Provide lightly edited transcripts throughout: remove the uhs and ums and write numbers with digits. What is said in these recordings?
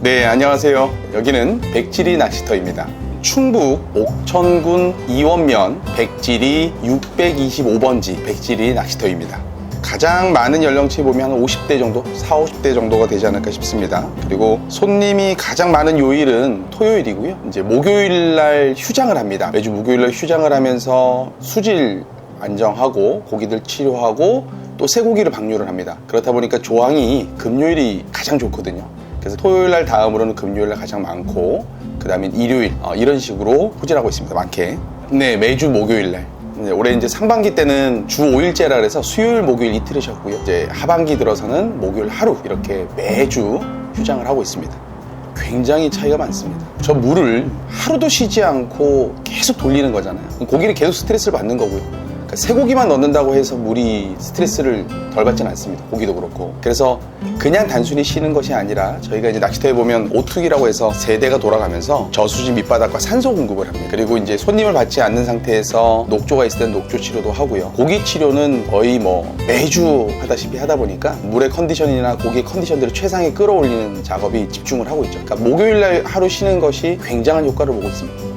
네, 안녕하세요. 여기는 백지리 낚시터입니다. 충북 옥천군 이원면 백지리 625번지 백지리 낚시터입니다. 가장 많은 연령층이 보면 한 50대 정도, 40~50대 정도가 되지 않을까 싶습니다. 그리고 손님이 가장 많은 요일은 토요일이고요. 이제 목요일 날 휴장을 합니다. 매주 목요일 날 휴장을 하면서 수질 안정하고 고기들 치료하고 또 쇠고기를 방류를 합니다. 그렇다 보니까 조항이 금요일이 가장 좋거든요. 그래서 토요일 날 다음으로는 금요일 날 가장 많고, 그 다음에 일요일, 이런 식으로 후진하고 있습니다. 많게. 네, 매주 목요일 날. 네, 올해 이제 상반기 때는 주 5일째라 그래서 수요일, 목요일 이틀을 쉬었고요. 이제 하반기 들어서는 목요일 하루 이렇게 매주 휴장을 하고 있습니다. 굉장히 차이가 많습니다. 저 물을 하루도 쉬지 않고 계속 돌리는 거잖아요. 고기를 계속 스트레스를 받는 거고요. 그러니까 쇠고기만 넣는다고 해서 물이 스트레스를 덜 받지는 않습니다. 고기도 그렇고. 그래서 그냥 단순히 쉬는 것이 아니라 저희가 이제 낚시터에 보면 오투기라고 해서 세대가 돌아가면서 저수지 밑바닥과 산소 공급을 합니다. 그리고 이제 손님을 받지 않는 상태에서 녹조가 있을 때는 녹조 치료도 하고요. 고기 치료는 거의 뭐 매주 하다시피 하다 보니까 물의 컨디션이나 고기 컨디션들을 최상에 끌어올리는 작업이 집중을 하고 있죠. 그러니까 목요일날 하루 쉬는 것이 굉장한 효과를 보고 있습니다.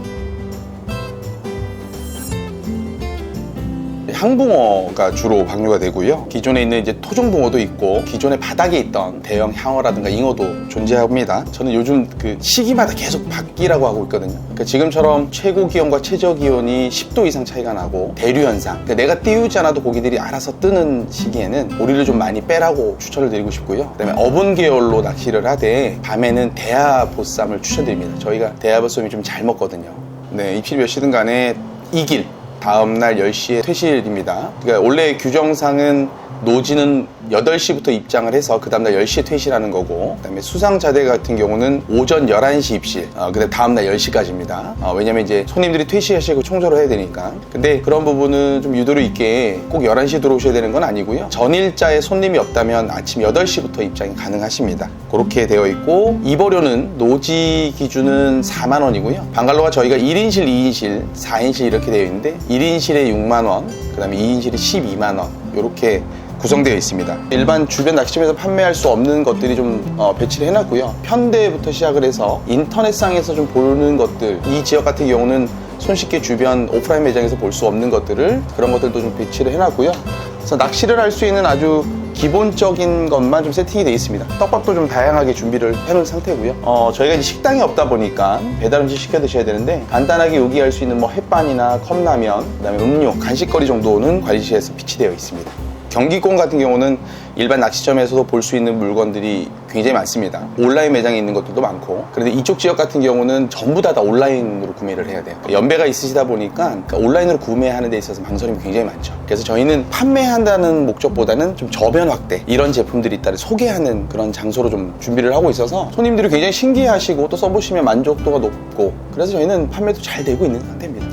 향붕어가 주로 방류가 되고요. 기존에 있는 이제 토종붕어도 있고, 기존에 바닥에 있던 대형 향어라든가 잉어도 존재합니다. 저는 요즘 그 시기마다 계속 바뀌라고 하고 있거든요. 그러니까 지금처럼 최고 기온과 최저 기온이 10도 이상 차이가 나고 대류 현상, 그러니까 내가 띄우지 않아도 고기들이 알아서 뜨는 시기에는 모리를 좀 많이 빼라고 추천을 드리고 싶고요. 그다음에 어분 계열로 낚시를 하되 밤에는 대하보쌈을 추천드립니다. 저희가 대하보쌈이 좀 잘 먹거든요. 네, 입질이 몇 시든 간에 이길 다음날 10시에 퇴실입니다. 그러니까 원래 규정상은 노지는 8시부터 입장을 해서 그 다음날 10시에 퇴실하는 거고, 그 다음에 수상자대 같은 경우는 오전 11시 입실, 그 다음날 10시까지입니다. 왜냐면 이제 손님들이 퇴실하시고 청소를 해야 되니까. 근데 그런 부분은 좀 유도리 있게 꼭 11시에 들어오셔야 되는 건 아니고요. 전일자에 손님이 없다면 아침 8시부터 입장이 가능하십니다. 그렇게 되어 있고, 입어료는 노지 기준은 4만 원이고요. 방갈로가 저희가 1인실, 2인실, 4인실 이렇게 되어 있는데 1인실에 6만 원, 그 다음에 2인실에 12만 원 이렇게 구성되어 있습니다. 일반 주변 낚시점에서 판매할 수 없는 것들이 좀 배치를 해놨고요. 편대부터 시작을 해서 인터넷상에서 좀 보는 것들, 이 지역 같은 경우는 손쉽게 주변 오프라인 매장에서 볼 수 없는 것들을, 그런 것들도 좀 배치를 해놨고요. 그래서 낚시를 할 수 있는 아주 기본적인 것만 좀 세팅이 되어 있습니다. 떡밥도 좀 다양하게 준비를 해놓은 상태고요. 저희가 이제 식당이 없다 보니까 배달 음식 시켜 드셔야 되는데, 간단하게 요기할 수 있는 뭐 햇반이나 컵라면, 그다음에 음료, 간식거리 정도는 관리실에서 비치되어 있습니다. 경기권 같은 경우는 일반 낚시점에서도 볼 수 있는 물건들이 굉장히 많습니다. 온라인 매장에 있는 것들도 많고, 그런데 이쪽 지역 같은 경우는 전부 다 온라인으로 구매를 해야 돼요. 연배가 있으시다 보니까 온라인으로 구매하는 데 있어서 망설임이 굉장히 많죠. 그래서 저희는 판매한다는 목적보다는 좀 저변 확대, 이런 제품들이 있다를 소개하는 그런 장소로 좀 준비를 하고 있어서 손님들이 굉장히 신기해하시고 또 써보시면 만족도가 높고, 그래서 저희는 판매도 잘 되고 있는 상태입니다.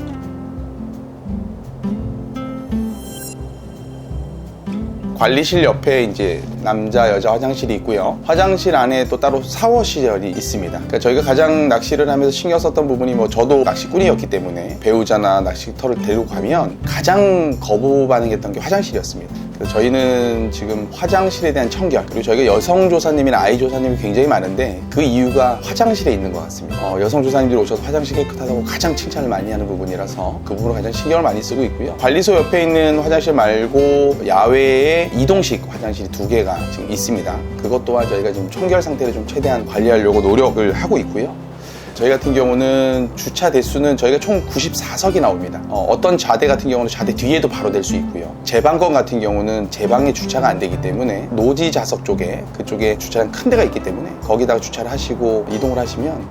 관리실 옆에 이제 남자, 여자 화장실이 있고요. 화장실 안에 또 따로 샤워시설이 있습니다. 그러니까 저희가 가장 낚시를 하면서 신경 썼던 부분이, 뭐 저도 낚시꾼이었기 때문에 배우자나 낚시터를 데리고 가면 가장 거부 반응했던 게 화장실이었습니다. 그래서 저희는 지금 화장실에 대한 청결, 그리고 저희가 여성 조사님이나 아이 조사님이 굉장히 많은데 그 이유가 화장실에 있는 것 같습니다. 여성 조사님들이 오셔서 화장실 깨끗하다고 가장 칭찬을 많이 하는 부분이라서 그 부분으로 가장 신경을 많이 쓰고 있고요. 관리소 옆에 있는 화장실 말고 야외에 이동식 화장실이 2개가 지금 있습니다. 그것 또한 저희가 지금 청결 상태를 좀 최대한 관리하려고 노력을 하고 있고요. 저희 같은 경우는 주차 대수는 저희가 총 94석이 나옵니다. 어떤 자대 같은 경우는 자대 뒤에도 바로 될 수 있고요. 제 방건 같은 경우는 제 방에 주차가 안 되기 때문에 노지 좌석 쪽에 그쪽에 주차장 큰 데가 있기 때문에 거기다가 주차를 하시고 이동을 하시면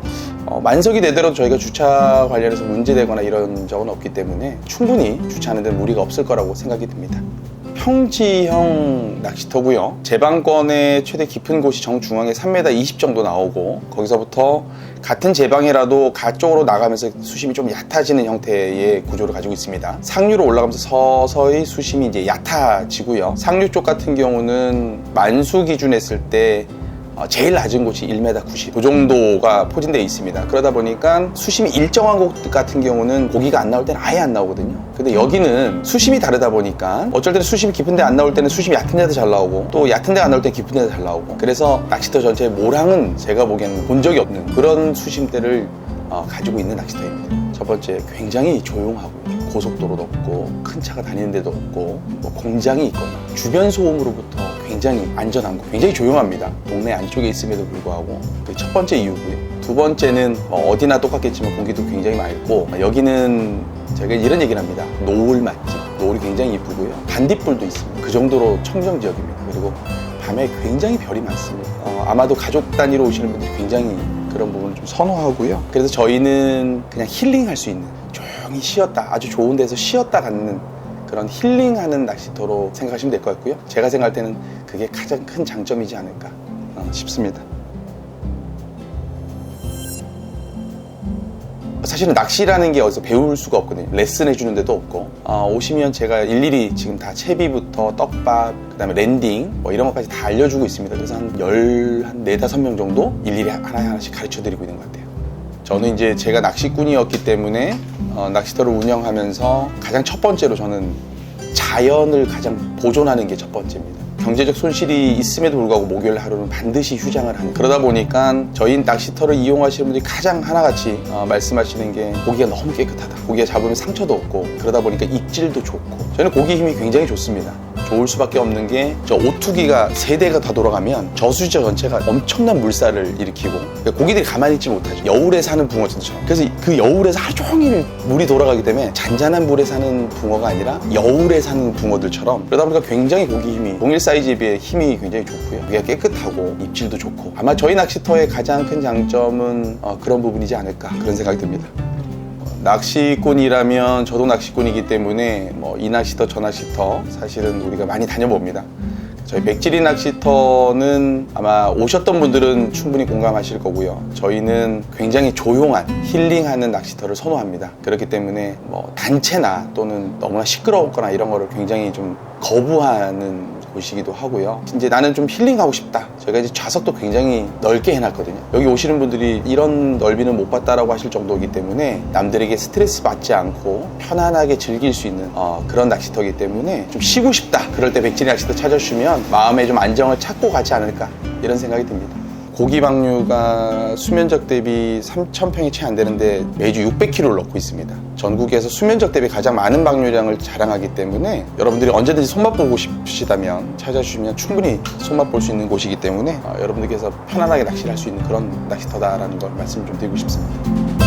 만석이 되더라도 저희가 주차 관련해서 문제되거나 이런 적은 없기 때문에 충분히 주차하는 데는 무리가 없을 거라고 생각이 듭니다. 평지형 낚시터고요. 제방권의 최대 깊은 곳이 정중앙에 3m 20 정도 나오고 거기서부터 같은 제방이라도 가쪽으로 나가면서 수심이 좀 얕아지는 형태의 구조를 가지고 있습니다. 상류로 올라가면서 서서히 수심이 이제 얕아지고요. 상류 쪽 같은 경우는 만수 기준 했을 때 제일 낮은 곳이 1m 90, 그 정도가 포진되어 있습니다. 그러다 보니까 수심이 일정한 곳 같은 경우는 고기가 안 나올 때는 아예 안 나오거든요. 근데 여기는 수심이 다르다 보니까 어쩔 때는 수심이 깊은 데 안 나올 때는 수심이 얕은 데도 잘 나오고 또 얕은 데가 안 나올 때는 깊은 데도 잘 나오고 그래서 낚시터 전체의 모랑은 제가 보기에는 본 적이 없는 그런 수심대를 가지고 있는 낚시터입니다. 첫 번째, 굉장히 조용하고 고속도로도 없고 큰 차가 다니는 데도 없고 뭐 공장이 있거나 주변 소음으로부터 굉장히 안전한 곳, 굉장히 조용합니다. 동네 안쪽에 있음에도 불구하고 그게 첫 번째 이유고요. 두 번째는 어디나 똑같겠지만 공기도 굉장히 맑고 여기는 제가 이런 얘기를 합니다. 노을 맛집, 노을이 굉장히 이쁘고요. 반딧불도 있습니다. 그 정도로 청정 지역입니다. 그리고 밤에 굉장히 별이 많습니다. 아마도 가족 단위로 오시는 분들이 굉장히 그런 부분을 좀 선호하고요. 그래서 저희는 그냥 힐링할 수 있는 조용히 쉬었다, 아주 좋은 데서 쉬었다 갖는 그런 힐링하는 낚시터로 생각하시면 될 것 같고요. 제가 생각할 때는 그게 가장 큰 장점이지 않을까 싶습니다. 사실은 낚시라는 게 어디서 배울 수가 없거든요. 레슨 해주는 데도 없고 오시면 제가 일일이 지금 다 채비부터 떡밥, 그 다음에 랜딩 뭐 이런 것까지 다 알려주고 있습니다. 그래서 한 4~5명 정도 일일이 하나씩 가르쳐 드리고 있는 것 같아요. 저는 이제 제가 낚시꾼이었기 때문에 낚시터를 운영하면서 가장 첫 번째로 저는 자연을 가장 보존하는 게 첫 번째입니다. 경제적 손실이 있음에도 불구하고 목요일 하루는 반드시 휴장을 하는, 그러다 보니까 저희 낚시터를 이용하시는 분들이 가장 하나같이 말씀하시는 게 고기가 너무 깨끗하다, 고기가 잡으면 상처도 없고 그러다 보니까 입질도 좋고, 저는 고기 힘이 굉장히 좋습니다. 좋을 수밖에 없는 게 저 오투기가 3대가 다 돌아가면 저수지저 전체가 엄청난 물살을 일으키고, 그러니까 고기들이 가만히 있지 못하죠. 여울에 사는 붕어처럼. 그래서 그 여울에서 하루 종일 물이 돌아가기 때문에 잔잔한 물에 사는 붕어가 아니라 여울에 사는 붕어들처럼, 그러다 보니까 굉장히 고기 힘이 동일 사이즈에 비해 힘이 굉장히 좋고요. 고기가 깨끗하고 입질도 좋고, 아마 저희 낚시터의 가장 큰 장점은 그런 부분이지 않을까, 그런 생각이 듭니다. 낚시꾼이라면 저도 낚시꾼이기 때문에 이 낚시터 저 낚시터 사실은 우리가 많이 다녀봅니다. 저희 백지리 낚시터는 아마 오셨던 분들은 충분히 공감하실 거고요. 저희는 굉장히 조용한 힐링하는 낚시터를 선호합니다. 그렇기 때문에 단체나 또는 너무나 시끄럽거나 이런 거를 굉장히 좀 거부하는 곳이기도 하고요. 이제 나는 좀 힐링하고 싶다. 저희가 이제 좌석도 굉장히 넓게 해놨거든요. 여기 오시는 분들이 이런 넓이는 못 봤다라고 하실 정도이기 때문에 남들에게 스트레스 받지 않고 편안하게 즐길 수 있는 그런 낚시터이기 때문에 좀 쉬고 싶다, 그럴 때 백지리 낚시터 찾아주시면 마음에 좀 안정을 찾고 가지 않을까, 이런 생각이 듭니다. 고기 방류가 수면적 대비 3,000평이 채 안 되는데 매주 600kg를 넣고 있습니다. 전국에서 수면적 대비 가장 많은 방류량을 자랑하기 때문에 여러분들이 언제든지 손맛 보고 싶으시다면 찾아주시면 충분히 손맛 볼 수 있는 곳이기 때문에 여러분들께서 편안하게 낚시를 할 수 있는 그런 낚시터다라는 걸 말씀 좀 드리고 싶습니다.